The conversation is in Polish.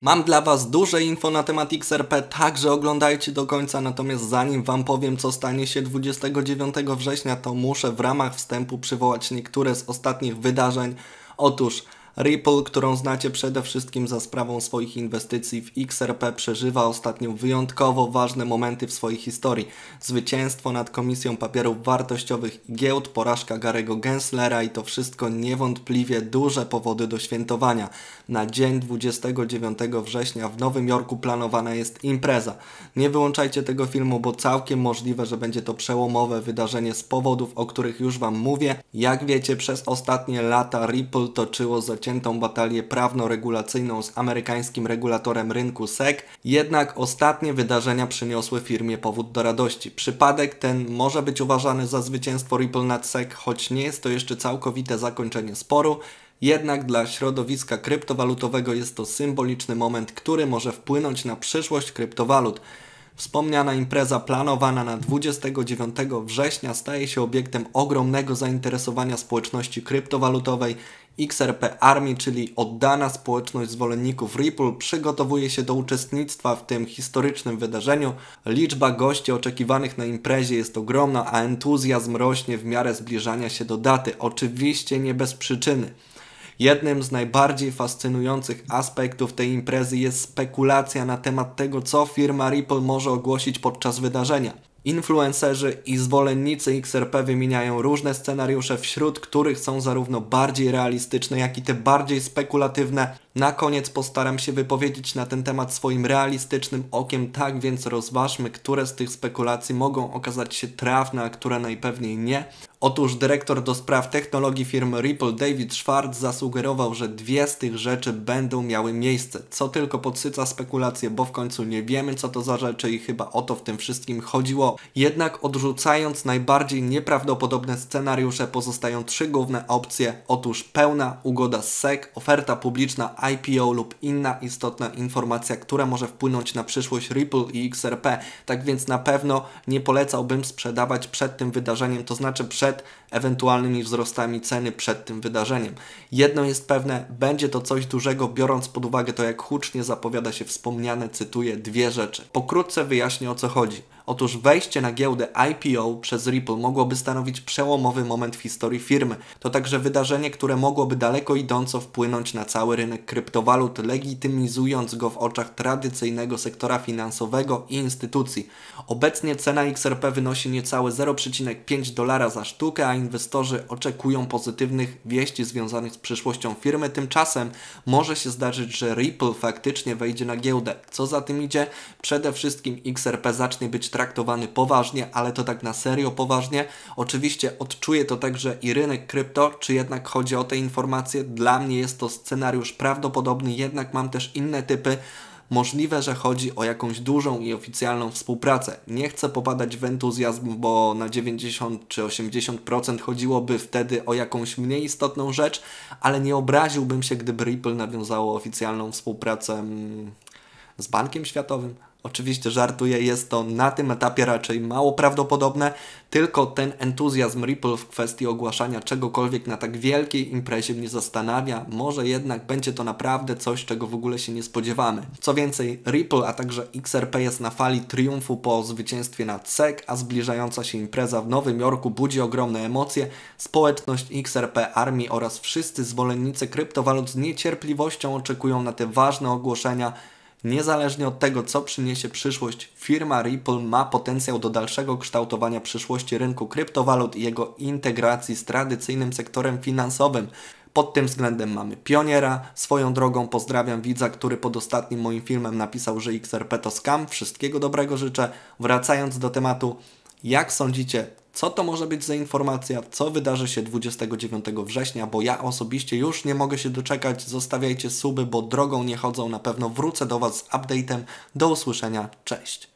Mam dla Was duże info na temat XRP, także oglądajcie do końca, natomiast zanim Wam powiem, co stanie się 29 września, to muszę w ramach wstępu przywołać niektóre z ostatnich wydarzeń. Otóż Ripple, którą znacie przede wszystkim za sprawą swoich inwestycji w XRP, przeżywa ostatnio wyjątkowo ważne momenty w swojej historii. Zwycięstwo nad Komisją Papierów Wartościowych i Giełd, porażka Gary'ego Genslera i to wszystko niewątpliwie duże powody do świętowania. Na dzień 29 września w Nowym Jorku planowana jest impreza. Nie wyłączajcie tego filmu, bo całkiem możliwe, że będzie to przełomowe wydarzenie z powodów, o których już Wam mówię. Jak wiecie, przez ostatnie lata Ripple toczyło zaciętą batalię prawno-regulacyjną z amerykańskim regulatorem rynku SEC, jednak ostatnie wydarzenia przyniosły firmie powód do radości. Przypadek ten może być uważany za zwycięstwo Ripple nad SEC, choć nie jest to jeszcze całkowite zakończenie sporu. Jednak dla środowiska kryptowalutowego jest to symboliczny moment, który może wpłynąć na przyszłość kryptowalut. Wspomniana impreza planowana na 29 września staje się obiektem ogromnego zainteresowania społeczności kryptowalutowej. XRP Army, czyli oddana społeczność zwolenników Ripple, przygotowuje się do uczestnictwa w tym historycznym wydarzeniu. Liczba gości oczekiwanych na imprezie jest ogromna, a entuzjazm rośnie w miarę zbliżania się do daty. Oczywiście nie bez przyczyny. Jednym z najbardziej fascynujących aspektów tej imprezy jest spekulacja na temat tego, co firma Ripple może ogłosić podczas wydarzenia. Influencerzy i zwolennicy XRP wymieniają różne scenariusze, wśród których są zarówno bardziej realistyczne, jak i te bardziej spekulatywne. Na koniec postaram się wypowiedzieć na ten temat swoim realistycznym okiem, tak więc rozważmy, które z tych spekulacji mogą okazać się trafne, a które najpewniej nie. Otóż dyrektor do spraw technologii firmy Ripple David Schwartz zasugerował, że dwie z tych rzeczy będą miały miejsce, co tylko podsyca spekulacje, bo w końcu nie wiemy, co to za rzeczy i chyba o to w tym wszystkim chodziło. Jednak odrzucając najbardziej nieprawdopodobne scenariusze, pozostają trzy główne opcje. Otóż pełna ugoda z SEC, oferta publiczna, IPO lub inna istotna informacja, która może wpłynąć na przyszłość Ripple i XRP. Tak więc na pewno nie polecałbym sprzedawać przed tym wydarzeniem, to znaczy przed ewentualnymi wzrostami ceny przed tym wydarzeniem. Jedno jest pewne, będzie to coś dużego, biorąc pod uwagę to, jak hucznie zapowiada się wspomniane, cytuję, dwie rzeczy. Pokrótce wyjaśnię, o co chodzi. Otóż wejście na giełdę IPO przez Ripple mogłoby stanowić przełomowy moment w historii firmy. To także wydarzenie, które mogłoby daleko idąco wpłynąć na cały rynek kryptowalut, legitymizując go w oczach tradycyjnego sektora finansowego i instytucji. Obecnie cena XRP wynosi niecałe $0,5 za sztukę, a inwestorzy oczekują pozytywnych wieści związanych z przyszłością firmy. Tymczasem może się zdarzyć, że Ripple faktycznie wejdzie na giełdę. Co za tym idzie? Przede wszystkim XRP zacznie być traktowany poważnie, ale to tak na serio poważnie. Oczywiście odczuje to także i rynek krypto, czy jednak chodzi o te informacje? Dla mnie jest to scenariusz prawdopodobny, jednak mam też inne typy. Możliwe, że chodzi o jakąś dużą i oficjalną współpracę. Nie chcę popadać w entuzjazm, bo na 90 czy 80% chodziłoby wtedy o jakąś mniej istotną rzecz, ale nie obraziłbym się, gdyby Ripple nawiązało oficjalną współpracę z Bankiem Światowym. Oczywiście żartuję, jest to na tym etapie raczej mało prawdopodobne, tylko ten entuzjazm Ripple w kwestii ogłaszania czegokolwiek na tak wielkiej imprezie mnie zastanawia. Może jednak będzie to naprawdę coś, czego w ogóle się nie spodziewamy. Co więcej, Ripple, a także XRP jest na fali triumfu po zwycięstwie nad SEC, a zbliżająca się impreza w Nowym Jorku budzi ogromne emocje. Społeczność XRP Army oraz wszyscy zwolennicy kryptowalut z niecierpliwością oczekują na te ważne ogłoszenia. Niezależnie od tego, co przyniesie przyszłość, firma Ripple ma potencjał do dalszego kształtowania przyszłości rynku kryptowalut i jego integracji z tradycyjnym sektorem finansowym. Pod tym względem mamy pioniera. Swoją drogą pozdrawiam widza, który pod ostatnim moim filmem napisał, że XRP to scam. Wszystkiego dobrego życzę. Wracając do tematu, jak sądzicie, co to może być za informacja, co wydarzy się 29 września, bo ja osobiście już nie mogę się doczekać. Zostawiajcie suby, bo drogą nie chodzą. Na pewno wrócę do Was z update'em. Do usłyszenia. Cześć!